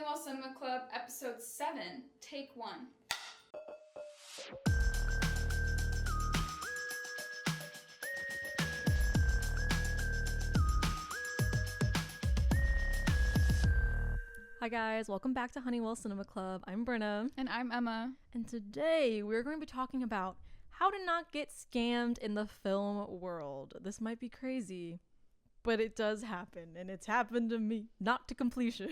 Honeywell Cinema Club, Episode 7, Take 1. Hi guys, welcome back to Honeywell Cinema Club. I'm Brynna. And I'm Emma. And today we're going to be talking about how to not get scammed in the film world. This might be crazy, but it does happen, and it's happened to me. Not to completion.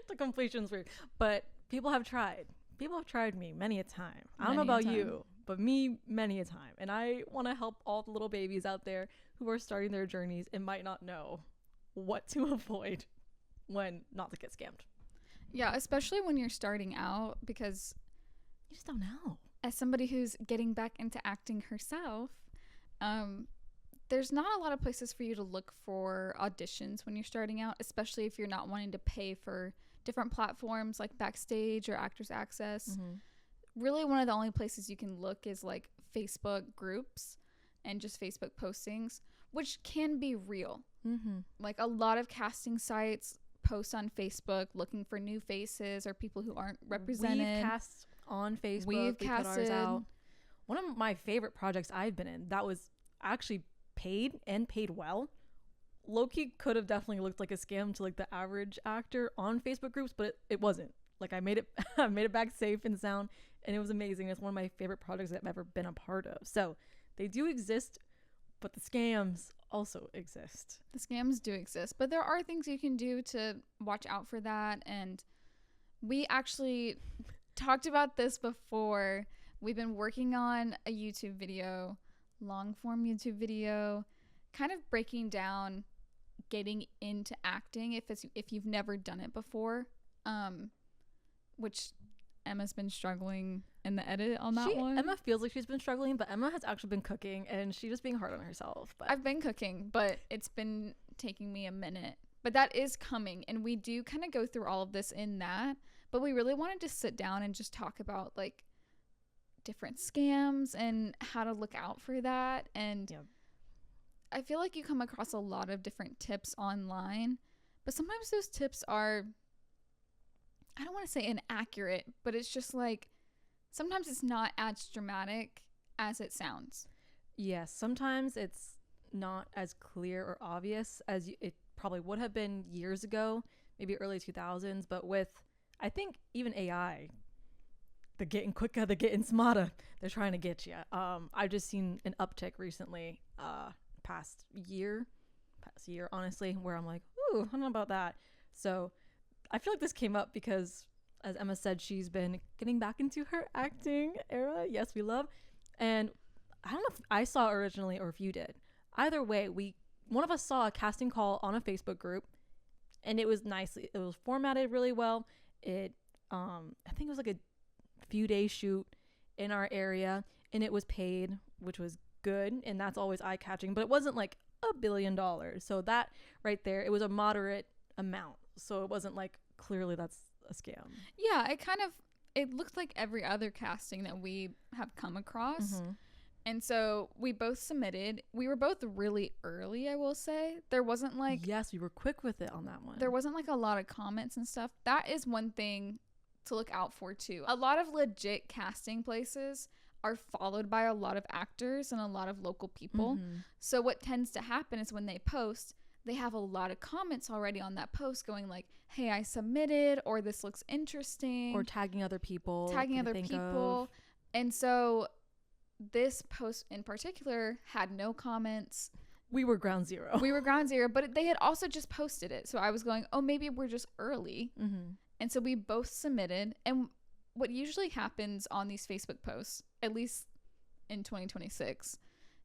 To completion's weird, but people have tried. People have tried me many a time. I don't know about you, but me many a time. And I want to help all the little babies out there who are starting their journeys and might not know what to avoid when not to get scammed. Yeah, especially when you're starting out, because you just don't know. As somebody who's getting back into acting herself, there's not a lot of places for you to look for auditions when you're starting out, especially if you're not wanting to pay for different platforms like Backstage or Actors Access. Mm-hmm. Really, one of the only places you can look is like Facebook groups and just Facebook postings, which can be real. Mm-hmm. Like a lot of casting sites post on Facebook looking for new faces or people who aren't represented. We've cast on Facebook. We put ours out. One of my favorite projects I've been in that was actually paid and paid well. Low-key could have definitely looked like a scam to like the average actor on Facebook groups, but it wasn't. Like I made it back safe and sound, and it was amazing. It's one of my favorite projects I've ever been a part of. So they do exist, but the scams also exist. The scams do exist, but there are things you can do to watch out for that. And we actually talked about this before. We've been working on a YouTube video, long form YouTube video, kind of breaking down getting into acting if you've never done it before, which Emma's been struggling in the edit on that one. Emma feels like she's been struggling, but Emma has actually been cooking and she's just being hard on herself. But I've been cooking, but it's been taking me a minute. But that is coming, and we do kind of go through all of this in that. But we really wanted to sit down and just talk about like different scams and how to look out for that. And yep. I feel like you come across a lot of different tips online, but sometimes those tips are, I don't want to say inaccurate, but it's just like sometimes it's not as dramatic as it sounds. Yes, sometimes it's not as clear or obvious as it probably would have been years ago, maybe early 2000s. But with, I think, even AI, they're getting quicker, they're getting smarter. They're trying to get you. I've just seen an uptick recently, past year, honestly, where I'm like, ooh, I don't know about that. So I feel like this came up because, as Emma said, she's been getting back into her acting era. Yes, we love. And I don't know if I saw originally or if you did. Either way, one of us saw a casting call on a Facebook group, and it was formatted really well. I think it was like a few day shoot in our area, and it was paid, which was good, and that's always eye-catching, but it wasn't like $1 billion. So that right there, it was a moderate amount. So it wasn't like clearly that's a scam. Yeah, it looked like every other casting that we have come across. Mm-hmm. And so we both submitted. We were both really early, I will say. There wasn't like... Yes, we were quick with it on that one. There wasn't like a lot of comments and stuff. That is one thing to look out for too. A lot of legit casting places are followed by a lot of actors and a lot of local people. Mm-hmm. So what tends to happen is when they post, they have a lot of comments already on that post going like, hey, I submitted, or this looks interesting. Or tagging other people. And so this post in particular had no comments. We were ground zero, but they had also just posted it. So I was going, oh, maybe we're just early. Mm-hmm. And so we both submitted. And what usually happens on these Facebook posts, at least in 2026,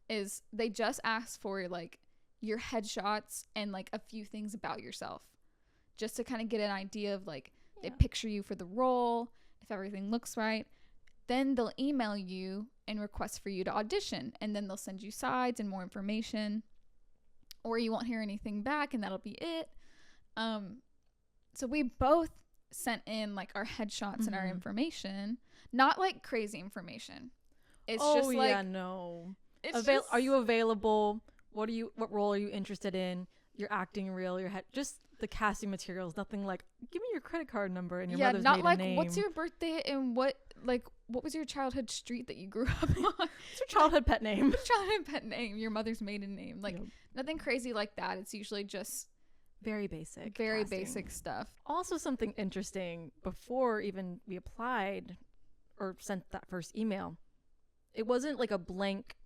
is they just ask for like your headshots and like a few things about yourself, just to kind of get an idea of like, they picture you for the role, if everything looks right. Then they'll email you and request for you to audition, and then they'll send you sides and more information, or you won't hear anything back and that'll be it. So we both sent in like our headshots mm-hmm. and our information, not like crazy information. It's just like, no. Are you available? What role are you interested in? your acting reel, just the casting materials. Nothing like, give me your credit card number and your mother's not maiden like name. what's your birthday and what was your childhood street that you grew up on? What's your childhood pet name? Childhood pet name, your mother's maiden name. Like nothing crazy like that. It's usually just very basic basic stuff. Also, something interesting, before even we applied or sent that first email, it wasn't like a blank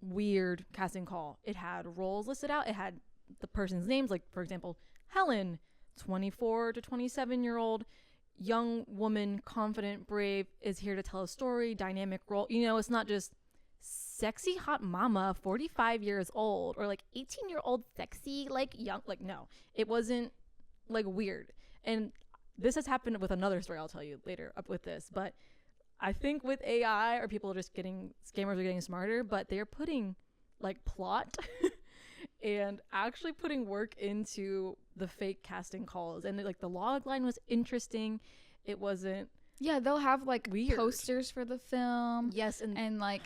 weird casting call. It had roles listed out. It had the person's names, like for example, Helen, 24 to 27-year-old young woman, confident, brave, is here to tell a story, dynamic role. It's not just sexy hot mama, 45 years old, or like 18-year-old sexy, like young, like no. It wasn't like weird. And this has happened with another story I'll tell you later up with this, but I think with AI, or people scammers are getting smarter, but they're putting like plot and actually putting work into the fake casting calls. And like the log line was interesting. It wasn't they'll have like weird posters for the film. Yes, and like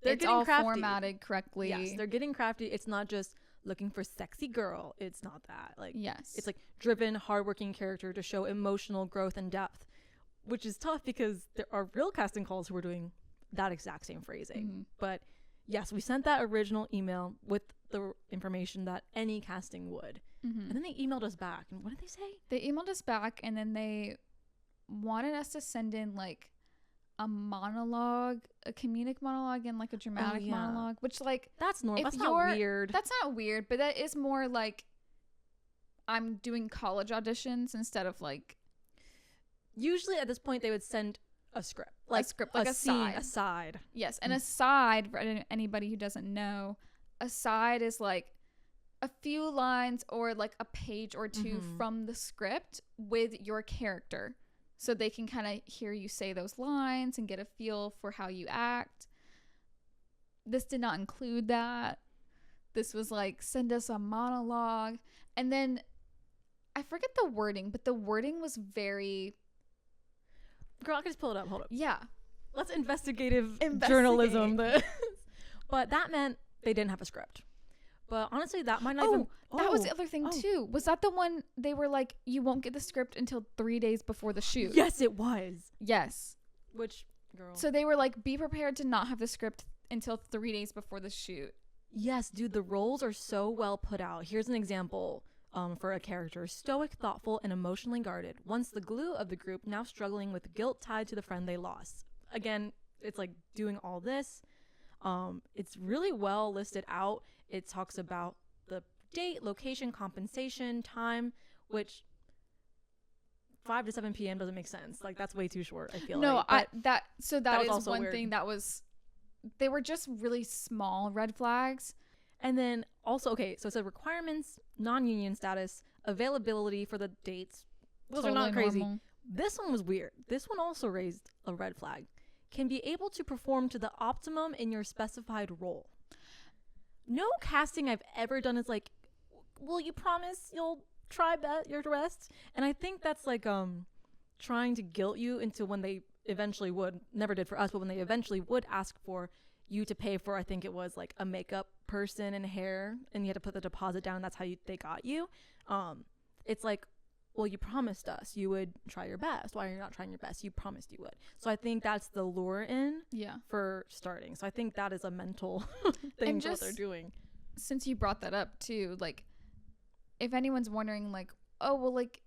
they're it's getting all crafty. formatted correctly. Yes, they're getting crafty. It's not just looking for sexy girl. It's not that. Like it's like driven, hardworking character to show emotional growth and depth, which is tough because there are real casting calls who are doing that exact same phrasing. Mm-hmm. But yes, we sent that original email with the information that any casting would. Mm-hmm. And then they emailed us back. And what did they say? They emailed us back, and then they wanted us to send in like a monologue, a comedic monologue, and like a dramatic monologue, which like that's normal. That's not weird. That's not weird, but that is more like I'm doing college auditions instead of like. Usually at this point they would send a script, like a scene aside. Yes, and aside, for anybody who doesn't know, aside is like a few lines or like a page or two from the script with your character, so they can kind of hear you say those lines and get a feel for how you act. This did not include that. This was like, send us a monologue, and then I forget the wording, but the wording was very. Girl, I can just pull it up. Hold up. Yeah. Let's investigative journalism this. But that meant they didn't have a script. But honestly, that might not even. That was the other thing too. Was that the one they were like, you won't get the script until 3 days before the shoot? Yes, it was. Yes. Which, girl. So they were like, be prepared to not have the script until 3 days before the shoot. Yes, dude, the roles are so well put out. Here's an example. For a character, stoic, thoughtful, and emotionally guarded. Once the glue of the group, now struggling with guilt tied to the friend they lost. Again, it's like doing all this. It's really well listed out. It talks about the date, location, compensation, time, which 5 to 7 p.m. doesn't make sense. Like that's way too short, I feel like. No, that is one weird. thing that was. They were just really small red flags. And then also, okay, so it said requirements, non-union status, availability for the dates. Those are not crazy. Normal. This one was weird. This one also raised a red flag. Can be able to perform to the optimum in your specified role. No casting I've ever done is like, will you promise you'll try your best? And I think that's like trying to guilt you into when they eventually would, never did for us, but when they eventually would ask for you to pay for, I think it was like a makeup person and hair, and you had to put the deposit down, and that's how they got you. It's like, well, you promised us you would try your best. Why are you not trying your best? You promised you would. So I think that's the lure in for starting. So I think that is a mental thing for what they're doing. Since you brought that up too, like if anyone's wondering like, oh well, like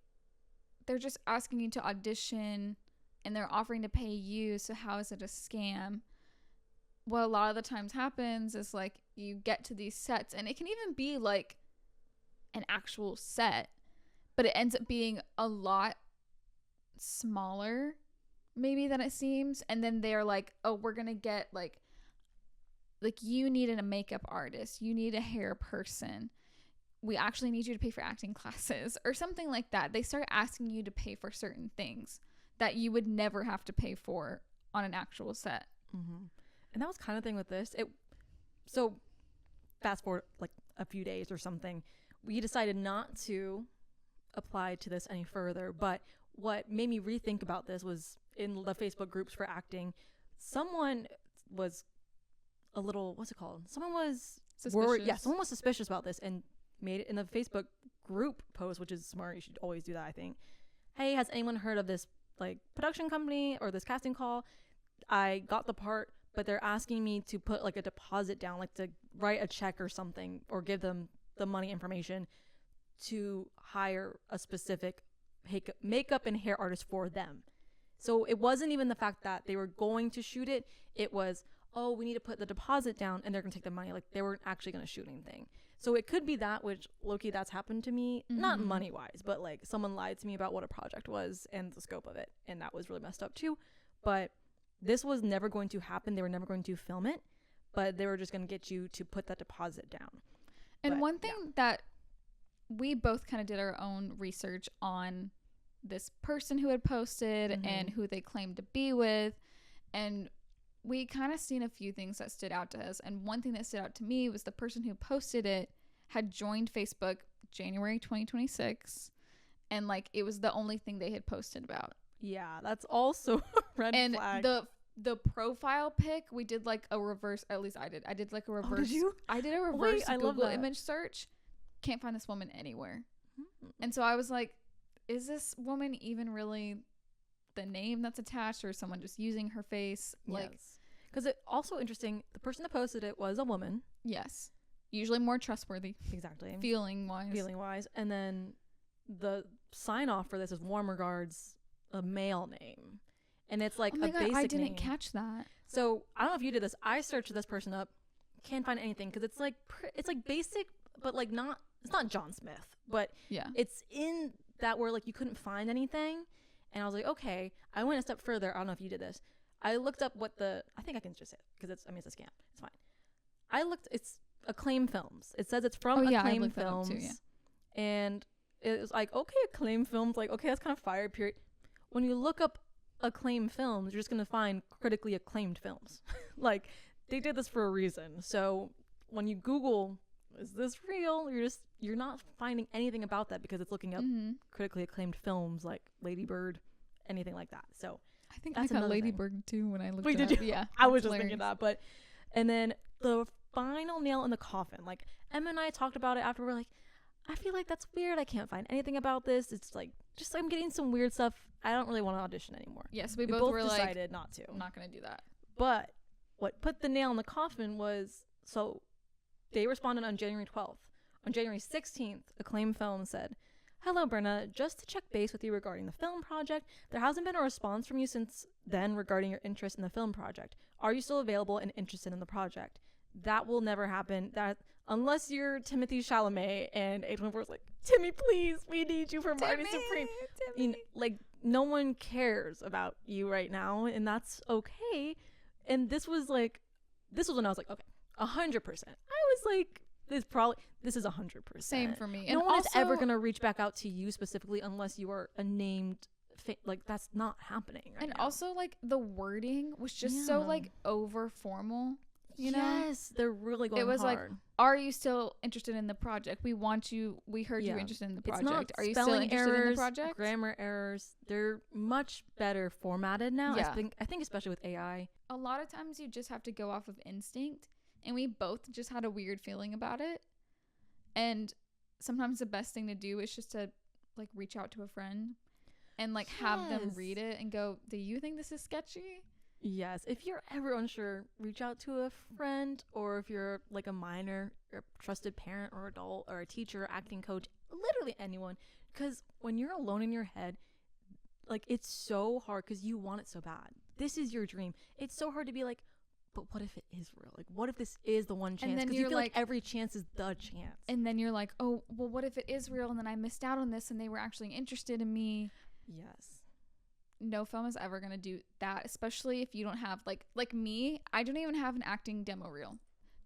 they're just asking you to audition and they're offering to pay you, so how is it a scam? What a lot of the times happens is like you get to these sets, and it can even be like an actual set, but it ends up being a lot smaller maybe than it seems. And then they're like, oh, we're gonna get like you need a makeup artist, you need a hair person, we actually need you to pay for acting classes or something like that. They start asking you to pay for certain things that you would never have to pay for on an actual set. And that was kind of the thing with this. So fast forward like a few days or something, we decided not to apply to this any further. But what made me rethink about this was in the Facebook groups for acting, someone was a little, what's it called? Someone was suspicious. worried. Yeah, someone was suspicious about this and made it in the Facebook group post, which is smart. You should always do that, I think. Hey, has anyone heard of this like production company or this casting call? I got the part, but they're asking me to put like a deposit down, like to write a check or something, or give them the money information to hire a specific makeup and hair artist for them. So it wasn't even the fact that they were going to shoot it. It was, oh, we need to put the deposit down and they're going to take the money. Like they weren't actually going to shoot anything. So it could be that, which low-key that's happened to me, not money-wise, but like someone lied to me about what a project was and the scope of it. And that was really messed up too. But this was never going to happen. They were never going to film it, but they were just going to get you to put that deposit down. And one thing that we both kind of did our own research on this person who had posted and who they claimed to be with. And we kind of seen a few things that stood out to us. And one thing that stood out to me was the person who posted it had joined Facebook January 2026. And like, it was the only thing they had posted about. Yeah, that's also a red flag. And the profile pic, we did like a reverse, at least I did like a reverse. Oh, did you? I did a reverse Google image search. Can't find this woman anywhere. And so I was like, is this woman even really the name that's attached, or is someone just using her face? Like, because it also interesting, the person that posted it was a woman. Yes. Usually more trustworthy. Exactly. Feeling wise. And then the sign off for this is warm regards, a male name. And it's like a basic name. I didn't catch that. So I don't know if you did this. I searched this person up. Can't find anything because it's like basic, but like not. It's not John Smith, but it's in that where like you couldn't find anything. And I was like, okay. I went a step further. I don't know if you did this. I looked up I think I can just say it because it's a scam. It's fine. It's Acclaim Films. It says it's from Acclaim Films. Too, and it was like, okay, Acclaim Films. Like, okay, that's kind of fire, period. When you look up Acclaim Films, you're just going to find critically acclaimed films. Like, they did this for a reason. So when you Google, is this real? You're not finding anything about that because it's looking up critically acclaimed films like Lady Bird, anything like that. So I think I got Lady Bird too when I looked it up. Did you? Yeah. I was just thinking that. But, and then the final nail in the coffin, like Emma and I talked about it after. We're like, I feel like that's weird. I can't find anything about this. It's like, just I'm getting some weird stuff. I don't really want to audition anymore. Yes, we both were decided not to. I'm not going to do that. But what put the nail in the coffin was, so they responded on January 12th. On January 16th, Acclaim Film said, "Hello, Brynna. Just to check base with you regarding the film project. There hasn't been a response from you since then regarding your interest in the film project. Are you still available and interested in the project? That will never happen. That unless you're Timothy Chalamet and A24 is like, Timmy, please, we need you for Marty Supreme. Like, no one cares about you right now, and that's okay." And this was when I was like, okay, 100%. I was like, this is 100%. Same for me. No one is ever gonna reach back out to you specifically unless you are a named. Like, that's not happening right now. Also, like, the wording was just so like over formal. You know? Yes, they're really going hard. It was like, are you still interested in the project? We want you. We heard you're interested in the project. It's not are you still interested in the project? Grammar errors. They're much better formatted now. Yeah. I think especially with AI. A lot of times you just have to go off of instinct, and we both just had a weird feeling about it. And sometimes the best thing to do is just to like reach out to a friend and like have them read it and go, "Do you think this is sketchy?" Yes, if you're ever unsure, reach out to a friend, or if you're like a minor or trusted parent or adult or a teacher, acting coach, literally anyone. Because when you're alone in your head, like, it's so hard because you want it so bad. This is your dream. It's so hard to be like, but what if it is real? Like, what if this is the one chance? Because you feel like every chance is the chance. And then you're like, oh, well, what if it is real and then I missed out on this and they were actually interested in me? Yes. No film is ever going to do that, especially if you don't have like me. I don't even have an acting demo reel.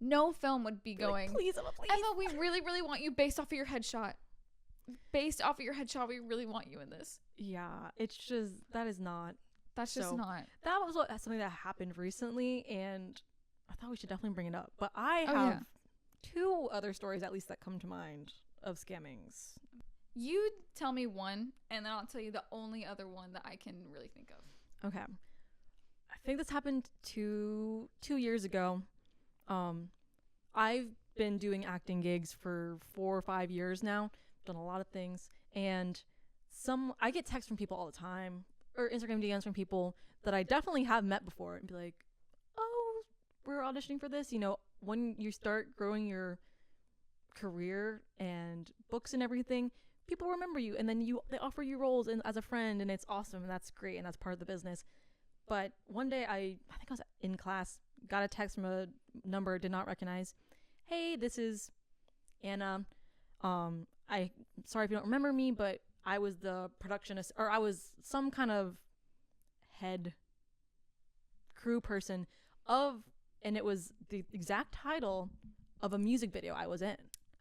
No film would be going, like, please, Emma, please. Emma, we really, really want you based off of your headshot. Based off of your headshot, we really want you in this. Yeah, it's just, that's not. That was something that happened recently, and I thought we should definitely bring it up. But I have two other stories, at least, that come to mind of scammings. You tell me one, and then I'll tell you the only other one that I can really think of. Okay. I think this happened two years ago. I've been doing acting gigs for 4 or 5 years now. Done a lot of things. And I get texts from people all the time, or Instagram DMs from people that I definitely have met before, and be like, oh, we're auditioning for this. You know, when you start growing your career and books and everything, people remember you, and then they offer you roles as a friend, and it's awesome, and that's great, and that's part of the business. But one day I think I was in class, got a text from a number I did not recognize. Hey, this is Anna. I sorry if you don't remember me, but I was the productionist, or I was some kind of head crew person and it was the exact title of a music video I was in.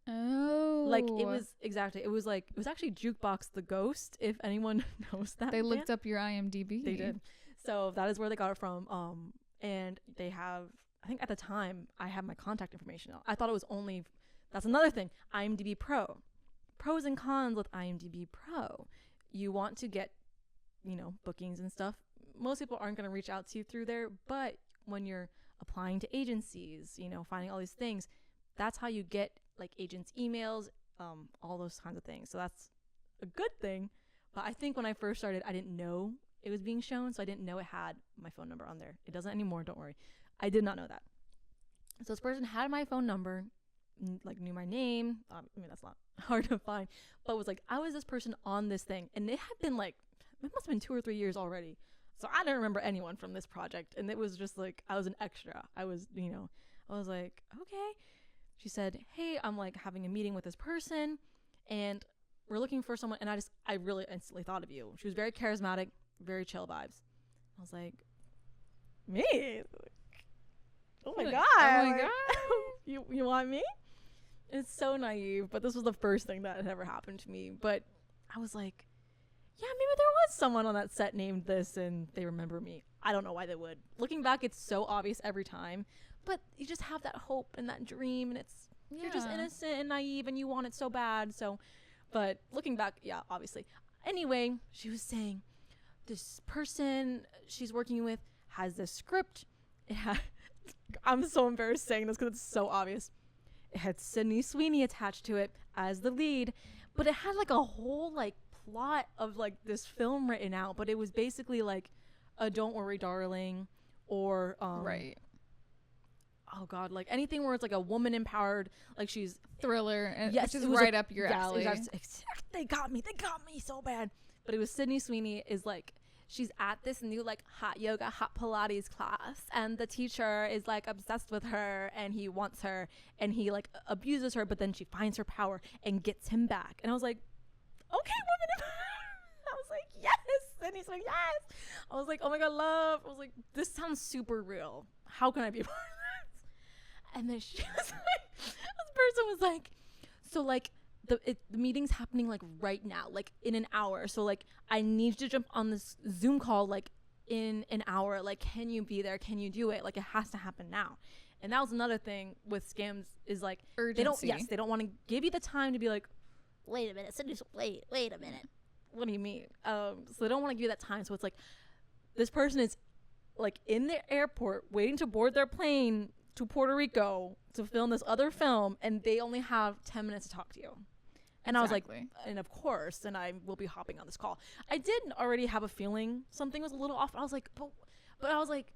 Oh. Like, it was actually Jukebox the Ghost, if anyone knows that. They looked up your IMDb. They did. So that is where they got it from. And they have, I think at the time, I have my contact information. I thought it was only, that's another thing, IMDb Pro. Pros and cons with IMDb Pro. You want to get, bookings and stuff. Most people aren't going to reach out to you through there, but when you're applying to agencies, finding all these things, that's how you get like agents' emails, all those kinds of things. So that's a good thing. But I think when I first started, I didn't know it was being shown, so I didn't know it had my phone number on there. It doesn't anymore, don't worry. I did not know that. So this person had my phone number, like knew my name. That's not hard to find, but was like, I was this person on this thing, and it had been like, it must have been 2 or 3 years already. So I didn't remember anyone from this project, and it was just like, I was an extra. I was like, okay. She said, hey, I'm like having a meeting with this person, and we're looking for someone, and I really instantly thought of you. She was very charismatic, very chill vibes. I was like, me? Oh my god. Oh my god. You want me? It's so naive, but this was the first thing that had ever happened to me. But I was like, yeah, maybe there was someone on that set named this and they remember me. I don't know why they would. Looking back, it's so obvious every time, but you just have that hope and that dream, and you're just innocent and naive and you want it so bad. So, but looking back, yeah, obviously. Anyway, she was saying this person she's working with has this script. I'm so embarrassed saying this because it's so obvious. It had Sydney Sweeney attached to it as the lead, but it had like a whole like plot of like this film written out, but it was basically like a Don't Worry Darling, or right. Oh god, like anything where it's like a woman empowered, like she's thriller, and yes, which is right up your alley. Exactly. They got me so bad. But it was Sydney Sweeney is like, she's at this new like hot yoga, hot Pilates class, and the teacher is like obsessed with her, and he wants her, and he like abuses her, but then she finds her power and gets him back. And I was like, okay, woman. I was like, yes. Sydney Sweeney, yes. I was like, oh my god, love. I was like, this sounds super real. How can I be a part of that? And then she was like, this person was like, so like the meeting's happening like right now, like in an hour. So like I need to jump on this Zoom call like in an hour. Like, can you be there? Can you do it? Like, it has to happen now. And that was another thing with scams is like urgency. They don't want to give you the time to be like, wait a minute, wait a minute. What do you mean? So they don't want to give you that time. So it's like this person is like in the airport waiting to board their plane to Puerto Rico to film this other film, and they only have 10 minutes to talk to you. And exactly. I was like, and of course, and I will be hopping on this call. I did already have a feeling something was a little off. I was like, but I was like,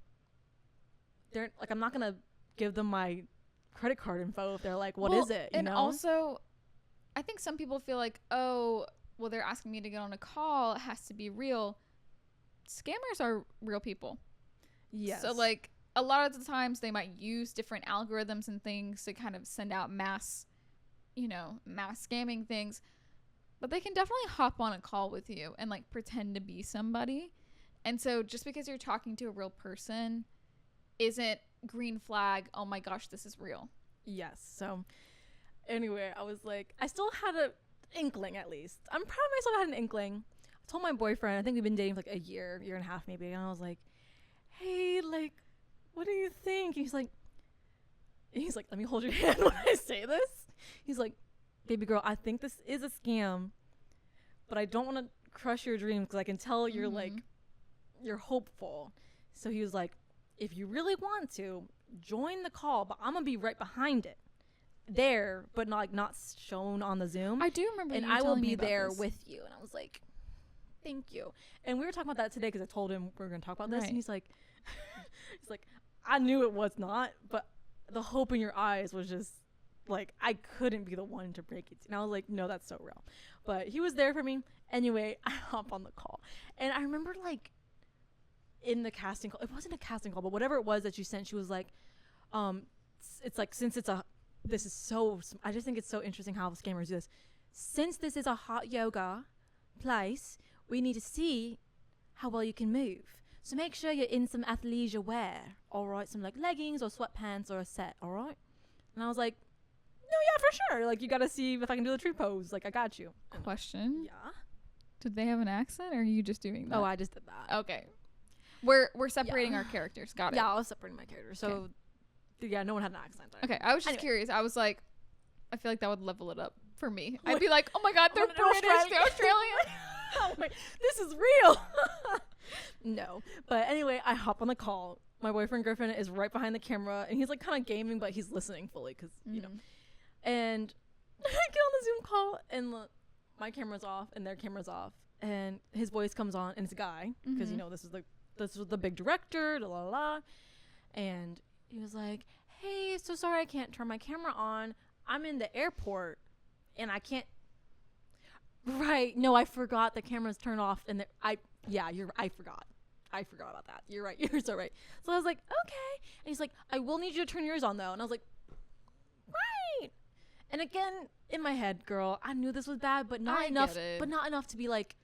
they're like, I'm not gonna give them my credit card info if they're like, what is it? And also, I think some people feel like, oh, well, they're asking me to get on a call. It has to be real. Scammers are real people. Yes. So like a lot of the times they might use different algorithms and things to kind of send out mass scamming things, but they can definitely hop on a call with you and like pretend to be somebody. And so just because you're talking to a real person isn't green flag, oh my gosh, this is real. Yes. So anyway, I was like, I still had an inkling, at least. I'm proud of myself. I had an inkling. I told my boyfriend, I think we've been dating for like a year and a half maybe, and I was like, hey, like, what do you think? And he's like, let me hold your hand when I say this. He's like, baby girl, I think this is a scam, but I don't want to crush your dreams because I can tell you're like, you're hopeful. So he was like, if you really want to, join the call, but I'm going to be right behind it. there, but not shown on the Zoom. I do remember. And you I will telling me be about there this. with you. And I was like, thank you. And we were talking about that today because I told him we were going to talk about this. Right. And he's like, I knew it was not, but the hope in your eyes was just like, I couldn't be the one to break it. And I was like, no, that's so real. But he was there for me. Anyway, I hop on the call. And I remember like in the casting call, it wasn't a casting call, but whatever it was that you sent, she was like, it's like, since it's this is so, I just think it's so interesting how scammers do this. Since this is a hot yoga place, we need to see how well you can move. So make sure you're in some athleisure wear, all right? Some like leggings or sweatpants or a set, all right? And I was like, no, yeah, for sure. Like, you got to see if I can do the tree pose. Like, I got you. Question. Yeah. Did they have an accent, or are you just doing that? Oh, I just did that. Okay. We're separating our characters. Got it. Yeah, I was separating my character. So, yeah, no one had an accent. Okay, I was just Anyway. curious. I was like, I feel like that would level it up for me. I'd be like, oh my god, they're They're British, Australian. they're Australian. Oh my, this is real. No. But anyway, I hop on the call. My boyfriend Griffin is right behind the camera, and he's like kind of gaming, but he's listening fully because, you know. And I get on the Zoom call, and my camera's off, and their camera's off. And his voice comes on, and it's a guy, because, you know, this was the big director, la la la. And he was like, hey, so sorry I can't turn my camera on. I'm in the airport, and I can't. Right. No, I forgot the camera's turned off, and I forgot. I forgot about that. You're right. You're so right. So I was like, okay. And he's like, I will need you to turn yours on, though. And I was like, right. And again, in my head, girl, I knew this was bad, but not enough. But not enough to be like,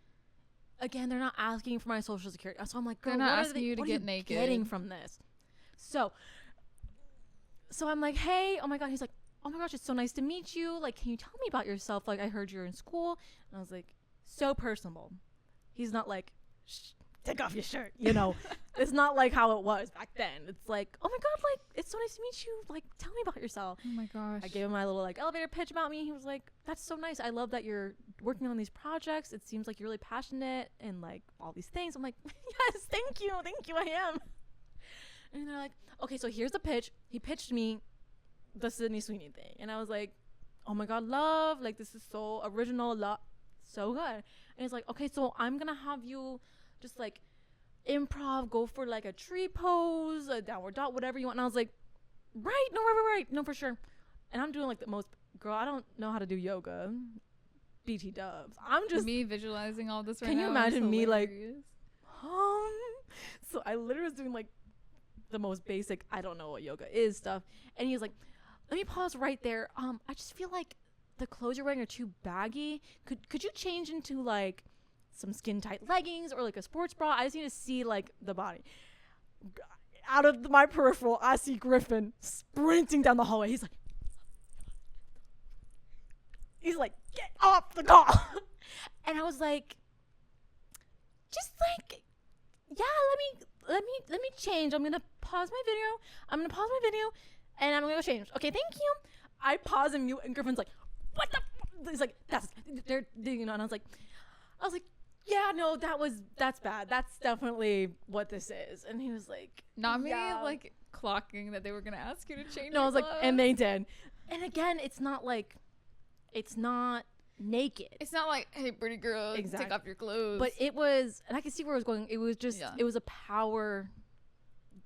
again, they're not asking for my social security. So I'm like, girl, They're not what asking you to what get are you naked. getting from this? So I'm like, hey, oh my God. He's like, oh my gosh, it's so nice to meet you. Like, can you tell me about yourself? Like, I heard you're in school. And I was like, so personable. He's not like, shh, take off your shirt. You know, it's not like how it was back then. It's like, oh my God, like, it's so nice to meet you. Like, tell me about yourself. Oh my gosh. I gave him my little like elevator pitch about me. He was like, that's so nice. I love that you're working on these projects. It seems like you're really passionate and like all these things. I'm like, yes, thank you. I am. And they're like, okay, so here's the pitch. He pitched me the Sydney Sweeney thing. And I was like, oh my God, love. Like, this is so original. So good. And he's like, okay, so I'm going to have you just like improv, go for like a tree pose, a downward dog, whatever you want. And I was like, right. No, for sure. And I'm doing like the most, girl, I don't know how to do yoga. BT dubs. I'm just. Me visualizing all this right now. Can you imagine me like, hilarious. So I literally was doing like the most basic, I don't know what yoga is stuff. And he's like, let me pause right there. I just feel like the clothes you're wearing are too baggy. Could you change into like some skin tight leggings or like a sports bra? I just need to see like the body. Out of my peripheral, I see Griffin sprinting down the hallway. He's like, get off the call. And I was like, just like, yeah, let me change. I'm gonna pause my video. And I'm gonna go change. Okay, thank you. I pause and mute, and Griffin's like, what the f-? He's like, they're you know. And I was like, yeah, no, that's bad. That's definitely what this is. And he was like, not me yeah. like clocking that they were gonna ask you to change. No, I was like, clothes. and they did. And again, it's not naked. It's not like, hey, pretty girl, take off your clothes. But it was, and I can see where it was going. It was just, It was a power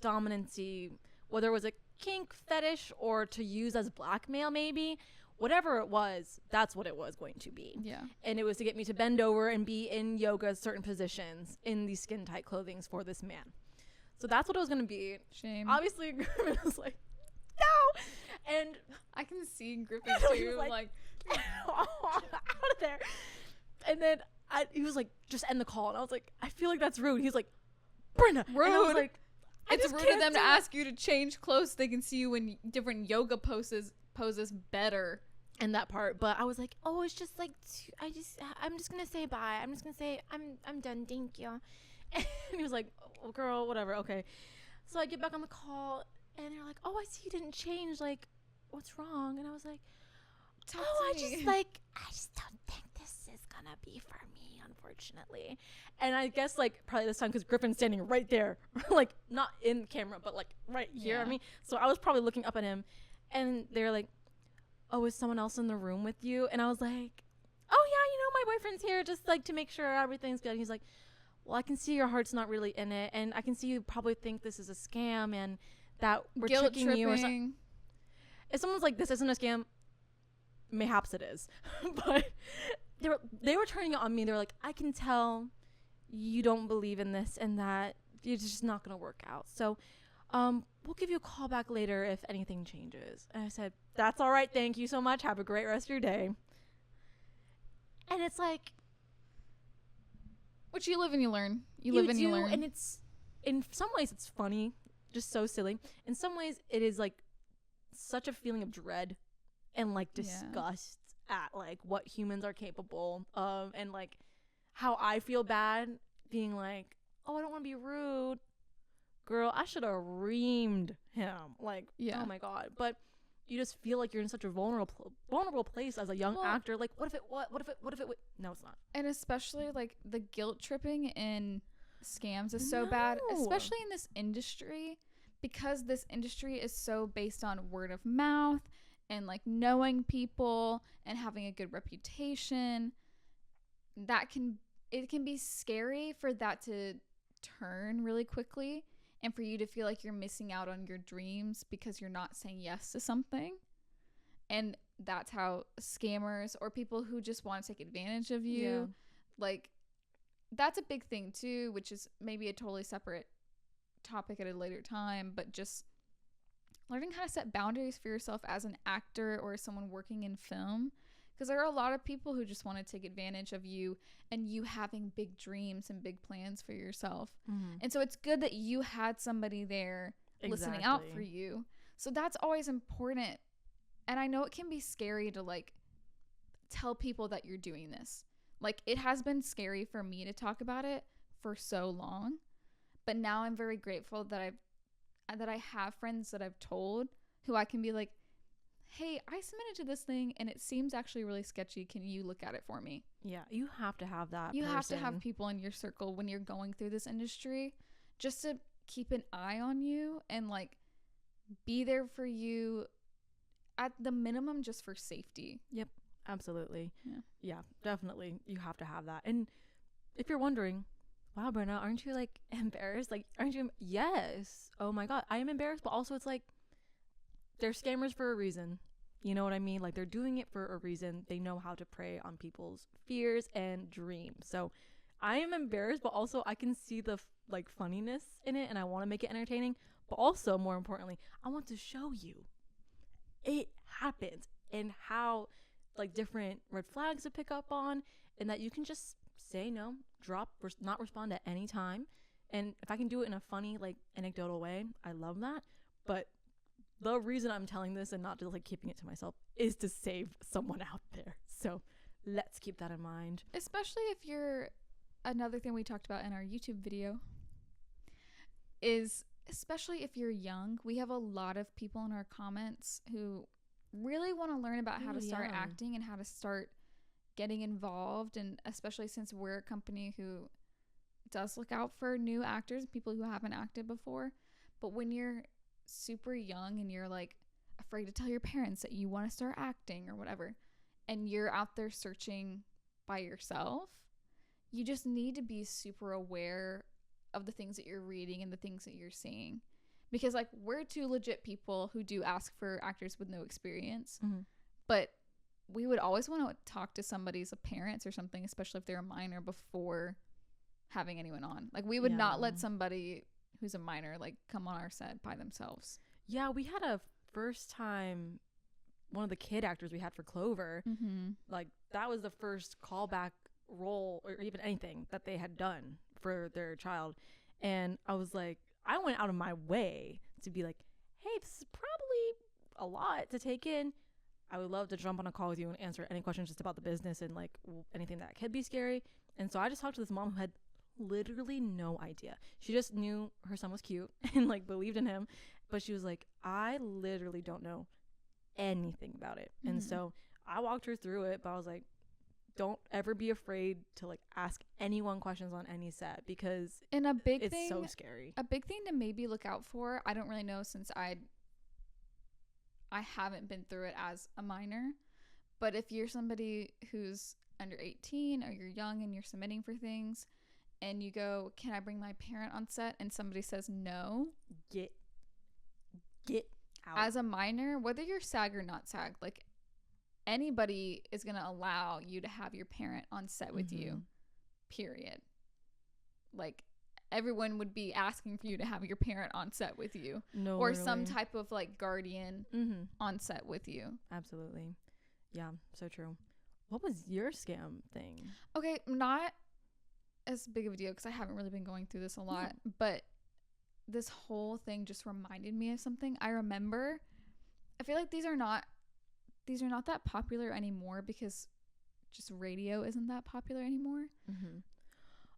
dominancy, whether it was a kink fetish or to use as blackmail, maybe. Whatever it was, that's what it was going to be. Yeah. And it was to get me to bend over and be in yoga certain positions in these skin tight clothings for this man. So that's what it was going to be. Shame. Obviously, Griffin was like, no. And I can see Griffin he too. was Like out of there. And then he was like, just end the call. And I was like, I feel like that's rude. He's like, Brynna. rude. And I was like, it's rude of them to ask you to change clothes so they can see you in different yoga poses better. And that part, but I was like, oh, it's just like, I'm just gonna say bye. I'm just gonna say I'm done. Thank you. And he was like, oh, girl, whatever. Okay. So I get back on the call, and they're like, oh, I see you didn't change. Like, what's wrong? And I was like, I just don't think this is gonna be for me, unfortunately. And I guess like probably this time because Griffin's standing right there, like not in camera, but like right here at me. So I was probably looking up at him, and they're like, oh, is someone else in the room with you? And I was like, oh yeah, my boyfriend's here just like to make sure everything's good. And he's like, well, I can see your heart's not really in it, and I can see you probably think this is a scam and that we're Guilt tricking tripping. you or something. If someone's like, this isn't a scam, mayhaps it is. But they were turning it on me. They were like, I can tell you don't believe in this and that it's just not going to work out. So we'll give you a call back later if anything changes. And I said, that's all right. Thank you so much. Have a great rest of your day. And it's like, which you live and you learn. You live and you learn. And it's, in some ways it's funny, just so silly. In some ways it is like such a feeling of dread and like disgust at like what humans are capable of, and like how I feel bad being like, oh, I don't want to be rude. Girl, I should have reamed him. Like, oh my God. But you just feel like you're in such a vulnerable place as a young actor. Like, what if it no, it's not. And especially like the guilt tripping in scams is so bad, especially in this industry, because this industry is so based on word of mouth and like knowing people and having a good reputation. It can be scary for that to turn really quickly, and for you to feel like you're missing out on your dreams because you're not saying yes to something. And that's how scammers or people who just want to take advantage of you, like, that's a big thing too, which is maybe a totally separate topic at a later time, but just learning how to set boundaries for yourself as an actor or someone working in film. Because there are a lot of people who just want to take advantage of you and you having big dreams and big plans for yourself. And so it's good that you had somebody there listening out for you. So that's always important. And I know it can be scary to like tell people that you're doing this. Like, it has been scary for me to talk about it for so long. But now I'm very grateful that I have friends that I've told, who I can be like, hey, I submitted to this thing and it seems actually really sketchy. Can you look at it for me? Yeah, you have to have that. You have to have people in your circle when you're going through this industry, just to keep an eye on you and like be there for you at the minimum, just for safety. Yep, absolutely. Yeah, definitely. You have to have that. And if you're wondering, wow, Brynna, aren't you like embarrassed? Like, aren't you? Yes. Oh my God, I am embarrassed, but also it's like, they're scammers for a reason. You know what I mean? Like, they're doing it for a reason. They know how to prey on people's fears and dreams. So I am embarrassed, but also I can see the like funniness in it, and I want to make it entertaining. But also, more importantly, I want to show you it happens and how like different red flags to pick up on, and that you can just say no, not respond at any time. And if I can do it in a funny, like anecdotal way, I love that. But the reason I'm telling this and not just like keeping it to myself is to save someone out there. So let's keep that in mind. Especially if you're, another thing we talked about in our YouTube video is, especially if you're young, we have a lot of people in our comments who really want to learn about how to start acting and how to start getting involved. And especially since we're a company who does look out for new actors, people who haven't acted before. But when you're super young and you're like afraid to tell your parents that you want to start acting or whatever, and you're out there searching by yourself, you just need to be super aware of the things that you're reading and the things that you're seeing, because like, we're two legit people who do ask for actors with no experience, but we would always want to talk to somebody's parents or something, especially if they're a minor, before having anyone on. Like, we would not let somebody who's a minor like come on our set by themselves. Yeah, we had a first time, one of the kid actors we had for Clover, like that was the first callback role or even anything that they had done for their child. And I was like, I went out of my way to be like, hey, this is probably a lot to take in. I would love to jump on a call with you and answer any questions just about the business and like anything that could be scary. And so I just talked to this mom who had literally no idea. She just knew her son was cute and like believed in him, but she was like, I literally don't know anything about it. And so I walked her through it, but I was like, don't ever be afraid to like ask anyone questions on any set, because it's so scary. A big thing to maybe look out for, I don't really know, since I I haven't been through it as a minor. But if you're somebody who's under 18 or you're young and you're submitting for things and you go, can I bring my parent on set? And somebody says no. Get out. As a minor, whether you're SAG or not SAG, like anybody is going to allow you to have your parent on set with you, period. Like everyone would be asking for you to have your parent on set with you. No, or literally. some type of like guardian on set with you. Absolutely. Yeah, so true. What was your scam thing? Okay, not as big of a deal because I haven't really been going through this a lot, but this whole thing just reminded me of something. I remember, I feel like these are not that popular anymore because just radio isn't that popular anymore.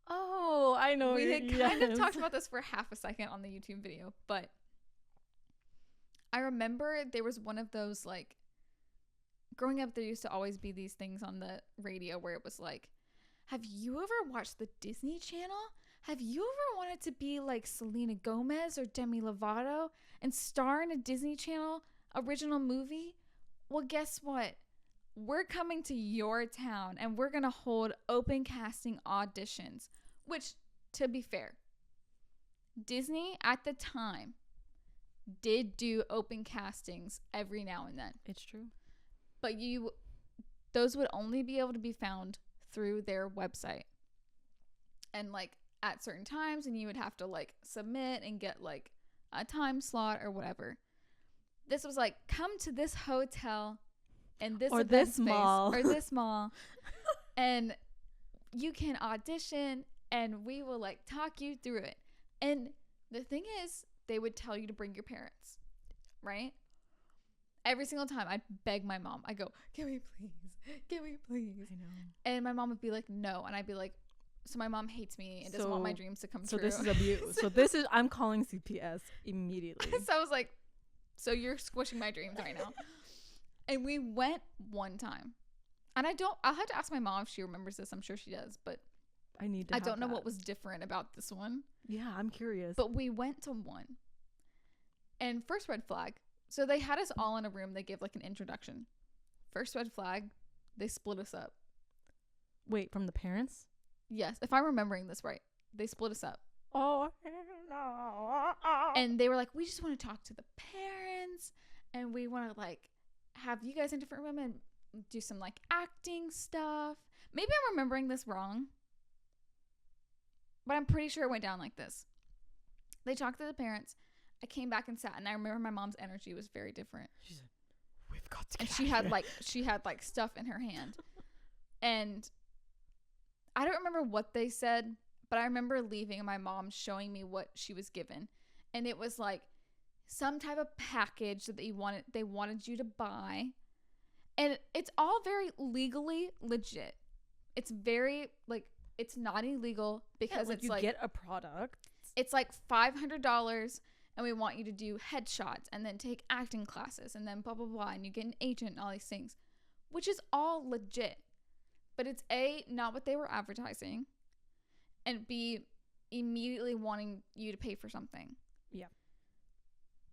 Oh, I know. We had kind of talked about this for half a second on the YouTube video, but I remember there was one of those, like, growing up there used to always be these things on the radio where it was like, have you ever watched the Disney Channel? Have you ever wanted to be like Selena Gomez or Demi Lovato and star in a Disney Channel original movie? Well, guess what? We're coming to your town and we're going to hold open casting auditions, which, to be fair, Disney at the time did do open castings every now and then. It's true. But those would only be able to be found through their website. And like at certain times, and you would have to like submit and get like a time slot or whatever. This was like, come to this hotel and this or this space, mall or this mall and you can audition and we will like talk you through it. And the thing is, they would tell you to bring your parents, right? Every single time I'd beg my mom. I go, can we please? Can we please? I know. And my mom would be like, no. And I'd be like, so my mom hates me and doesn't want my dreams to come true. So this is abuse. So this is, I'm calling CPS immediately. So I was like, so you're squishing my dreams right now. And we went one time. And I'll have to ask my mom if she remembers this. I'm sure she does. But I don't know what was different about this one. Yeah, I'm curious. But we went to one. And first red flag. So they had us all in a room. They gave like an introduction. First red flag, they split us up. Wait, from the parents? Yes, if I'm remembering this right. They split us up. Oh, no. And they were like, we just want to talk to the parents. And we want to like have you guys in different rooms and do some like acting stuff. Maybe I'm remembering this wrong. But I'm pretty sure it went down like this. They talked to the parents. I came back and sat, and I remember my mom's energy was very different. She said, we've got to get and she had like stuff in her hand. And I don't remember what they said, but I remember leaving and my mom showing me what she was given. And it was like some type of package that they wanted you to buy. And it's all very legally legit. It's very like, it's not illegal because it's like, you get a product. It's like $500 and we want you to do headshots and then take acting classes and then blah, blah, blah. And you get an agent and all these things, which is all legit. But it's A, not what they were advertising, and B, immediately wanting you to pay for something. Yeah.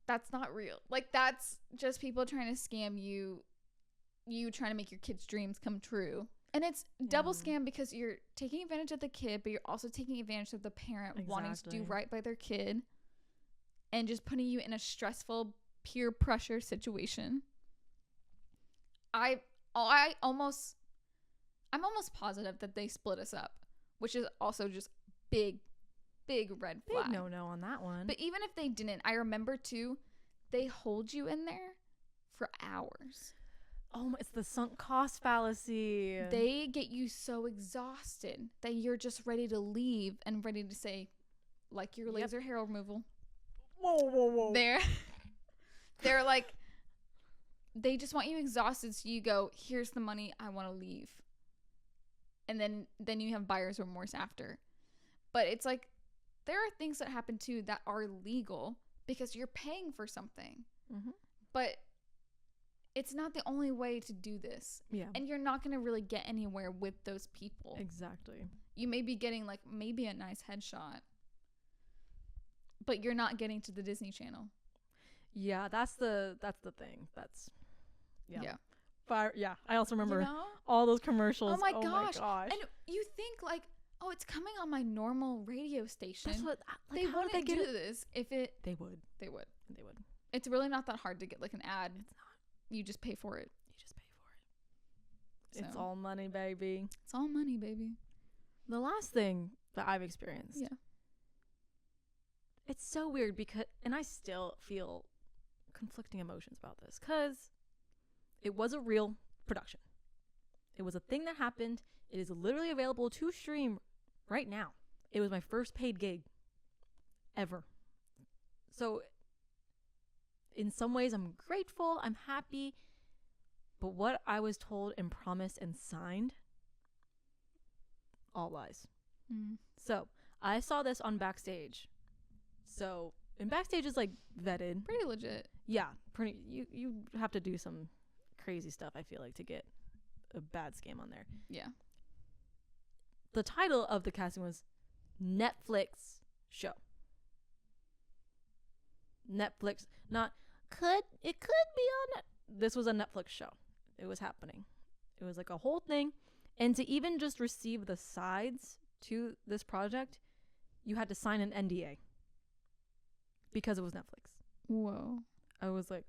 That's not real. Like, that's just people trying to scam you trying to make your kid's dreams come true. And it's double scam because you're taking advantage of the kid, but you're also taking advantage of the parent wanting to do right by their kid and just putting you in a stressful peer pressure situation. I'm almost positive that they split us up, which is also just big red flag. Big no on that one. But even if they didn't, I remember too, they hold you in there for hours. Oh, it's the sunk cost fallacy. They get you so exhausted that you're just ready to leave and ready to say, like your laser hair removal. Whoa. They're like, they just want you exhausted. So you go, here's the money. I want to leave. And then you have buyer's remorse after. But it's like, there are things that happen too that are legal because you're paying for something. Mm-hmm. But it's not the only way to do this. Yeah. And you're not going to really get anywhere with those people. Exactly. You may be getting like maybe a nice headshot, but you're not getting to the Disney Channel. Yeah, that's the thing. That's Yeah. Fire. Yeah, I also remember You know? all those commercials. Oh my gosh. And you think like, oh, it's coming on my normal radio station. That's what they wouldn't do this if it. They would. They would. They would. It's really not that hard to get like an ad. It's not. You just pay for it. You just pay for it. So. It's all money, baby. It's all money, baby. The last thing that I've experienced. Yeah. It's so weird because, and I still feel conflicting emotions about this because it was a real production. It was a thing that happened. It is literally available to stream right now. It was my first paid gig ever. So in some ways I'm grateful, I'm happy, but what I was told and promised and signed, all lies. So I saw this on Backstage. So, and Backstage is like vetted. Pretty legit. Yeah, pretty. You have to do some crazy stuff, I feel like, to get a bad scam on there. Yeah. The title of the casting was Netflix show. Netflix, not it could be on this was a Netflix show. It was happening. It was like a whole thing. And to even just receive the sides to this project, you had to sign an NDA. Because it was Netflix. Whoa. I was like,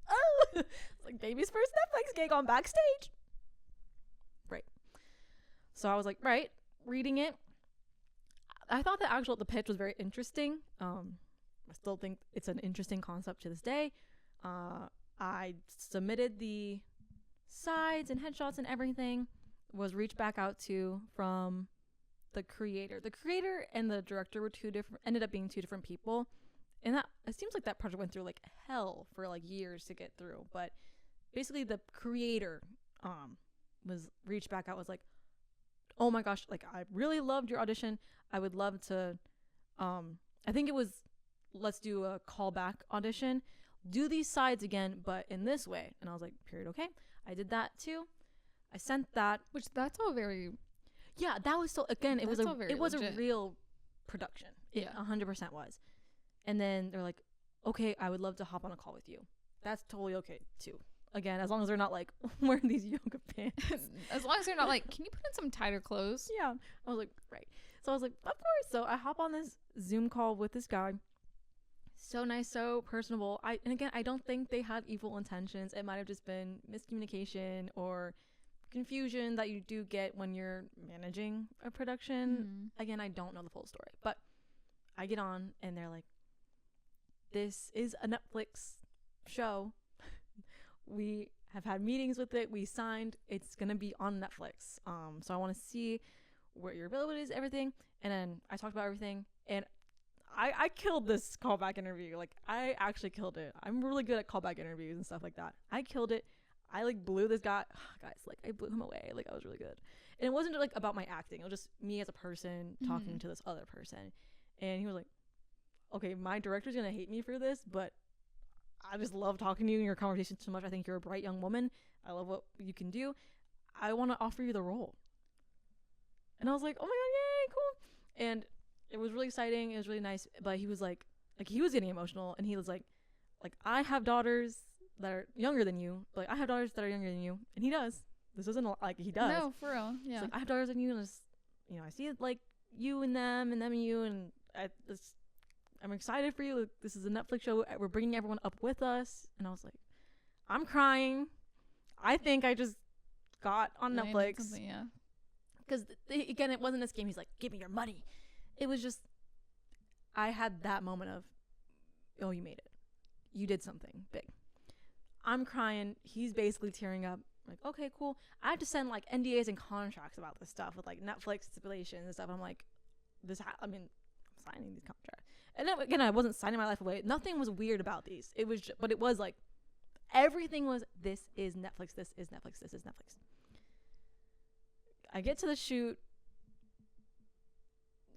oh, it's like baby's first Netflix gig on Backstage. Right. So I was like, right, reading it. I thought the pitch was very interesting. I still think it's an interesting concept to this day. I submitted the sides and headshots and everything. Was reached back out to from the creator. The creator and the director were ended up being two different people. And that it seems like that project went through like hell for like years to get through. But basically the creator was reached back out, was like, oh my gosh, like I really loved your audition. I would love to I think it was, let's do a callback audition. Do these sides again, but in this way. And I was like, period, okay. I did that too. I sent that. Which that's all very. Yeah, that was so. Again, it was a real production. It 100% was. And then they're like, okay, I would love to hop on a call with you. That's totally okay too. Again, as long as they're not like wearing these yoga pants. As long as they're not like, can you put in some tighter clothes? Yeah. I was like, right. So I was like, of course. So I hop on this Zoom call with this guy. So nice, so personable. And again, I don't think they had evil intentions. It might have just been miscommunication or confusion that you do get when you're managing a production. Again, I don't know the full story, but I get on and they're like, this is a Netflix show. We have had meetings with it. We signed. It's going to be on Netflix. So I want to see where your availability is, everything. And then I talked about everything, and I killed this callback interview. Like, I actually killed it. I'm really good at callback interviews and stuff like that. I killed it. I like blew this guy. Guys, like I blew him away. Like I was really good. And it wasn't like about my acting. It was just me as a person talking to this other person. And he was like, okay, my director's going to hate me for this, but I just love talking to you and your conversation so much. I think you're a bright young woman. I love what you can do. I want to offer you the role. And I was like, oh my God, yay, cool. And it was really exciting. It was really nice. But he was like he was getting emotional, and he was like, I have daughters that are younger than you. Like, I have daughters that are younger than you. And he does. This isn't like he does. No, for real. Yeah. Like, I have daughters than you, and it's, I see it like you and them and you, and I'm excited for you. This is a Netflix show. We're bringing everyone up with us. And I was like, I'm crying. I think I just got on Netflix. Yeah. Because, again, it wasn't this game. He's like, give me your money. It was just, I had that moment of, oh, you made it. You did something big. I'm crying. He's basically tearing up. Like, okay, cool. I have to send like NDAs and contracts about this stuff with like Netflix stipulations and stuff. I'm like, I'm signing these contracts. And then, again, I wasn't signing my life away. Nothing was weird about these. It was, but it was like, everything was, this is Netflix, this is Netflix, this is Netflix. I get to the shoot.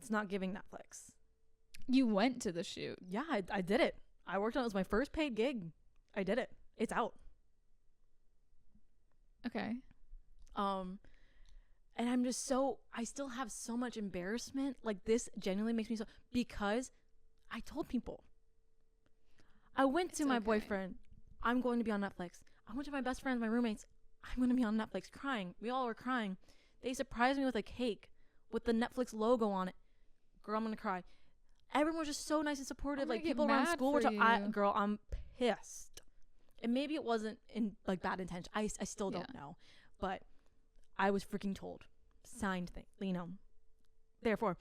It's not giving Netflix. You went to the shoot. Yeah, I did it. I worked on it. It was my first paid gig. I did it. It's out. Okay. And I'm just I still have so much embarrassment. Like, this genuinely makes me so, because I told people. I went to my okay. boyfriend. I'm going to be on Netflix. I went to my best friends, my roommates. I'm going to be on Netflix, crying. We all were crying. They surprised me with a cake with the Netflix logo on it. Girl, I'm going to cry. Everyone was just so nice and supportive. Like, people around school were girl, I'm pissed. And maybe it wasn't in like bad intention. I still don't know. But I was freaking told. Signed thing, you know. Therefore,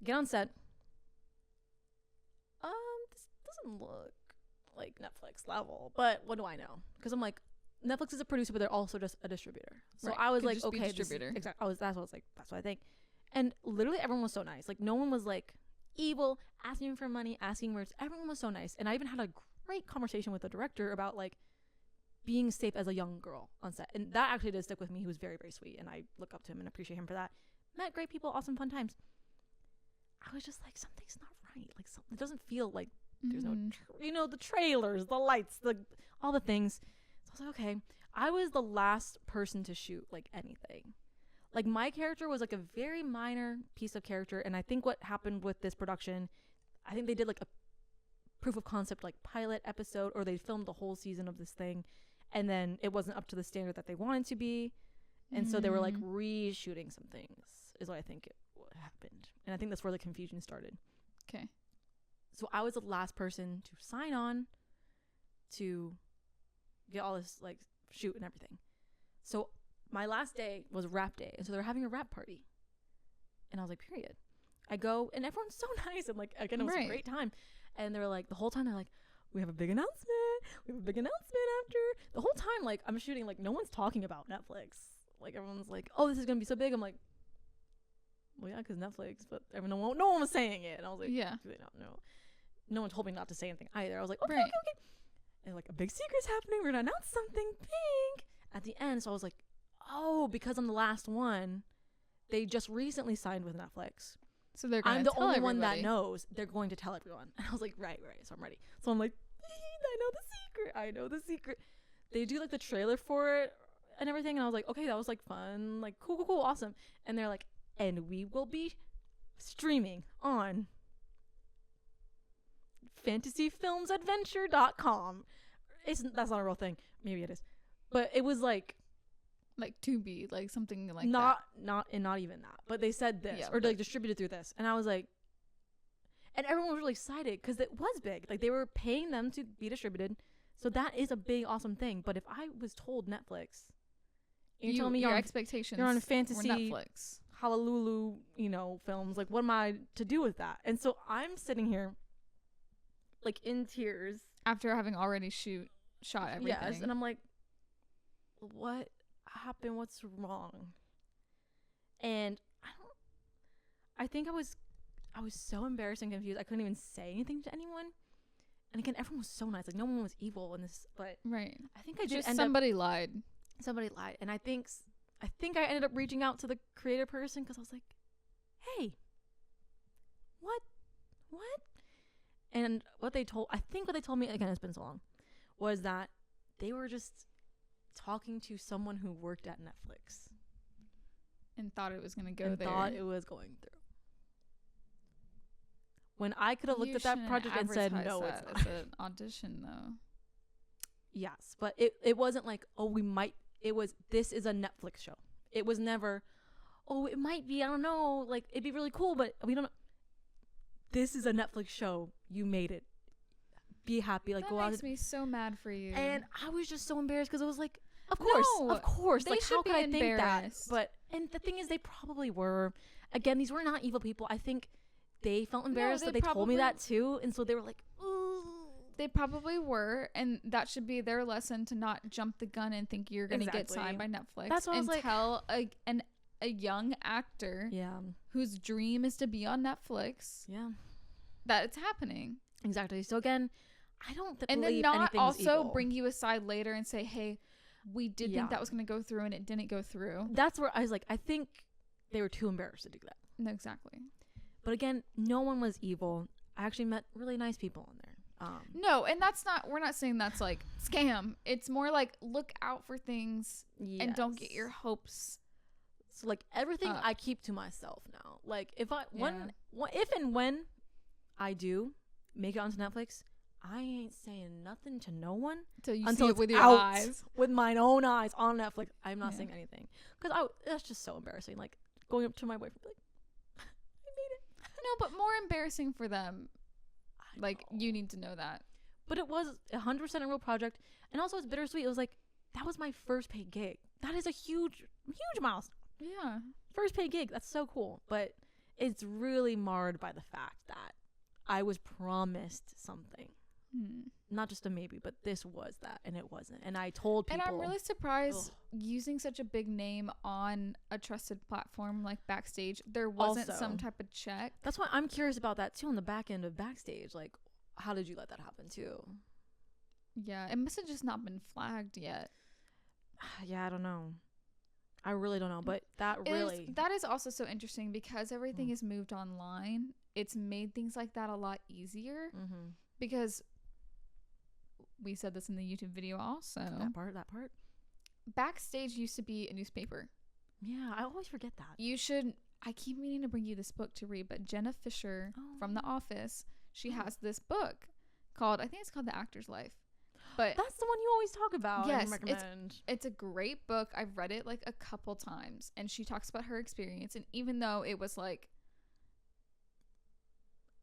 get on set. This doesn't look like Netflix level, but what do I know? Because I'm like, Netflix is a producer, but they're also just a distributor. So right. I was like, okay, distributor. Exactly. That's what I was like. That's what I think. And literally, everyone was so nice. Like, no one was like evil, asking for money, asking words. Everyone was so nice, and I even had a great conversation with the director about like being safe as a young girl on set, and that actually did stick with me. He was very, very sweet, and I look up to him and appreciate him for that. Met great people, awesome, fun times. I was just like, something's not right. Like, it doesn't feel like there's no, the trailers, the lights, all the things. So I was like, okay. I was the last person to shoot like anything. Like, my character was like a very minor piece of character, and I think what happened with this production, I think they did like a proof of concept like pilot episode, or they filmed the whole season of this thing, and then it wasn't up to the standard that they wanted to be, and so they were like reshooting some things, is what I think happened. And I think that's where the confusion started. Okay. So I was the last person to sign on to get all this like shoot and everything. So my last day was wrap day, and so they were having a wrap party, and I was like, period. I go, and everyone's so nice, and like, again, it was a great time. And they were like, the whole time they're like, we have a big announcement after. The whole time, like, I'm shooting, like, no one's talking about Netflix. Like, everyone's like, oh, this is gonna be so big. I'm like, well, yeah, because Netflix, but no one was saying it. And I was like, yeah, do they not know? No one told me not to say anything either. I was like, okay, okay. And like, a big secret's happening. We're gonna announce something big at the end. So I was like, oh, because I'm the last one, they just recently signed with Netflix. So they're gonna I'm the only one that knows. They're going to tell everyone. And I was like, right. So I'm ready. So I'm like, I know the secret. They do like the trailer for it and everything. And I was like, okay, that was like fun. Like, cool, awesome. And they're like, and we will be streaming on fantasyfilmsadventure.com. That's not a real thing. Maybe it is. But it was like to be like something like not even that, but they said this or like distributed through this, and I was like, and everyone was really excited because it was big. Like, they were paying them to be distributed, so that is a big, awesome thing. But if I was told Netflix, you're telling me your expectations, you're on fantasy Netflix, Hallelujah, films, like, what am I to do with that? And so I'm sitting here like in tears after having already shot everything. Yes, and I'm like, what happened? What's wrong? And I think I was so embarrassed and confused. I couldn't even say anything to anyone. And again, everyone was so nice. Like, no one was evil in this, but right. I think I did somebody lied. Somebody lied. And I think I ended up reaching out to the creative person because I was like, hey, what? And what they told me, again, it's been so long, was that they were just talking to someone who worked at Netflix and thought it was going to go there. Thought it was going through. When I could have looked at that project and said, no, it's not. It's an audition, though. Yes, but it wasn't like, this is a Netflix show. It was never, it might be, I don't know, like, it'd be really cool, but we don't know. This is a Netflix show. You made it. Be happy. Like, that go out. That makes me so mad for you. And I was just so embarrassed because it was like, of course. Like, how could I think that? But, and the thing is, they probably were. Again, these were not evil people. I think they felt embarrassed that they told me that too. And so they were like, ooh. They probably were. And that should be their lesson, to not jump the gun and think you're going to get signed by Netflix. That's what I was like. Tell a young actor whose dream is to be on Netflix that it's happening. Exactly. So again, I don't believe and then not also evil. Bring you aside later and say, hey, we did think that was going to go through and it didn't go through. That's where I was like, I think they were too embarrassed to do that. No, exactly. But again, no one was evil. I actually met really nice people in there. No, and we're not saying that's like scam. It's more like, look out for things and don't get your hopes. So like, everything I keep to myself now. Like, if and when I do make it onto Netflix, I ain't saying nothing to no one Until you until see it it's with your out eyes. with mine own eyes on Netflix. I'm not Yeah. saying anything because that's just so embarrassing. Like going up to my boyfriend, like, I made it. No, but more embarrassing for them. I Like, know. you need to know that. But it was 100% a real project, and also it's bittersweet. It was like that was my first paid gig. That is a huge milestone. Yeah. First paid gig. That's so cool. But it's really marred by the fact that I was promised something. Not just a maybe, but this was that, and it wasn't. And I told people. And I'm really surprised using such a big name on a trusted platform like Backstage, there wasn't Also, some type of check. That's why I'm curious about that too on the back end of Backstage. Like, how did you let that happen too? Yeah, it must have just not been flagged yet. Yeah, I don't know. I really don't know, but that is also so interesting because everything is moved online. It's made things like that a lot easier because we said this in the YouTube video also. That part. Backstage used to be a newspaper. Yeah, I always forget that. I keep meaning to bring you this book to read, but Jenna Fisher from The Office, she has this book called, I think it's called The Actor's Life. But that's the one you always talk about. Yes, and recommend. It's a great book. I've read it like a couple times, and she talks about her experience. And even though it was like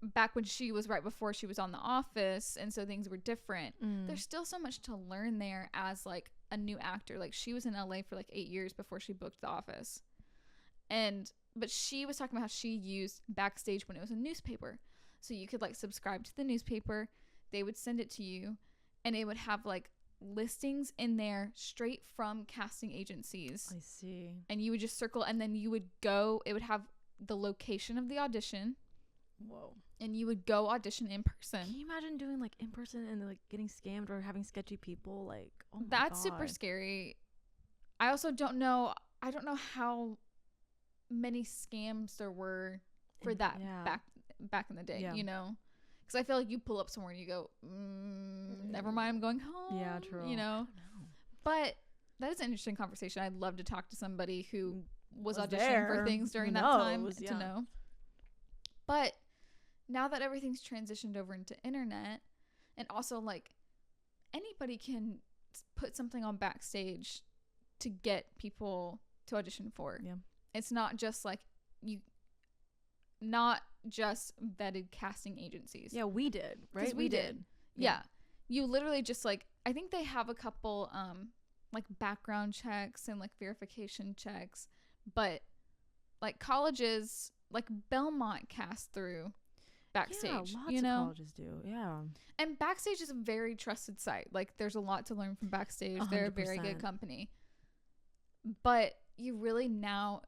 back when she was right before she was on The Office, and so things were different, there's still so much to learn there as like a new actor. Like she was in LA for like 8 years before she booked The Office, but she was talking about how she used Backstage when it was a newspaper, so you could like subscribe to the newspaper, they would send it to you, and it would have like listings in there straight from casting agencies. I see. And you would just circle, and then you would go, it would have the location of the audition. Whoa. And you would go audition in person. Can you imagine doing like in person and like getting scammed or having sketchy people? Like, oh my That's God. super scary. I also don't know how many scams there were for that back in the day, you know? Because I feel like you pull up somewhere and you go, never mind, I'm going home. Yeah, true. You know? But that is an interesting conversation. I'd love to talk to somebody who was auditioning for things during that time to know. But now that everything's transitioned over into internet, and also like anybody can put something on Backstage to get people to audition for. Yeah. It's not just like not just vetted casting agencies. Yeah, we did, right? We did. Yeah. You literally just like, I think they have a couple like background checks and like verification checks, but like colleges like Belmont cast through Backstage. Yeah, lots you know? of colleges do. Yeah. And Backstage is a very trusted site. Like there's a lot to learn from Backstage. They're a very good company. But you really now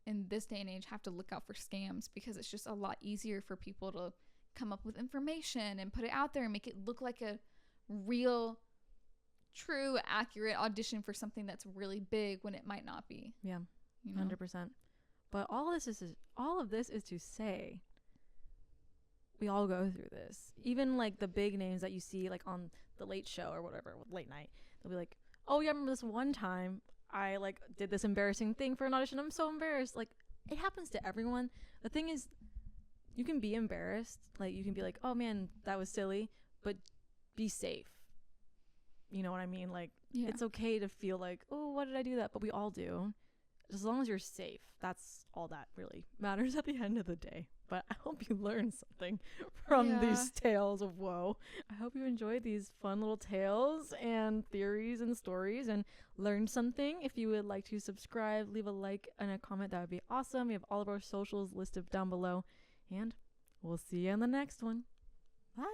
in this day and age have to look out for scams because it's just a lot easier for people to come up with information and put it out there and make it look like a real, true, accurate audition for something that's really big when it might not be. Yeah. You know? 100%. But all of this is to say we all go through this. Even like the big names that you see like on the Late Show or whatever, late night, they'll be like, oh yeah, I remember this one time I like did this embarrassing thing for an audition. I'm so embarrassed. Like it happens to everyone. The thing is, you can be embarrassed. Like you can be like, oh man, that was silly, but be safe. You know what I mean? Like it's okay to feel like, oh, why did I do that? But we all do. As long as you're safe, that's all that really matters at the end of the day. But I hope you learned something from these tales of woe. I hope you enjoyed these fun little tales and theories and stories and learned something. If you would like to subscribe, leave a like and a comment, that would be awesome. We have all of our socials listed down below. And we'll see you in the next one. Bye.